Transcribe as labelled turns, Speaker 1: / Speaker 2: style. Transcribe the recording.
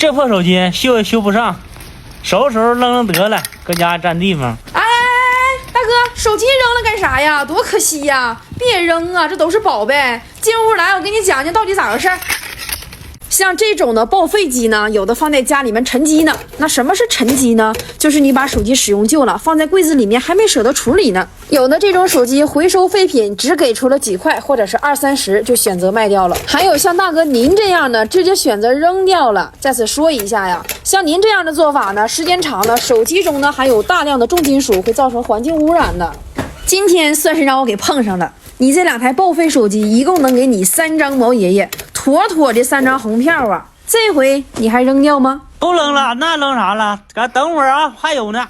Speaker 1: 这破手机修也修不上，收拾收拾扔扔得了，搁家占地方。
Speaker 2: 哎，大哥，手机扔了干啥呀？多可惜呀！别扔啊，这都是宝贝。进屋来，我给你讲讲到底咋回事。像这种的报废机呢，有的放在家里面沉积呢。那什么是沉积呢？就是你把手机使用旧了，放在柜子里面还没舍得处理呢。有的这种手机回收废品只给出了几块或者是20-30就选择卖掉了。还有像大哥您这样的，直接选择扔掉了。在此说一下呀，像您这样的做法呢，时间长了，手机中呢含有大量的重金属，会造成环境污染的。今天算是让我给碰上了。你这2台报废手机一共能给你3张毛爷爷，妥妥的3张红票啊！这回你还扔掉吗？
Speaker 1: 不扔了，那扔啥了？等会儿啊，还有呢。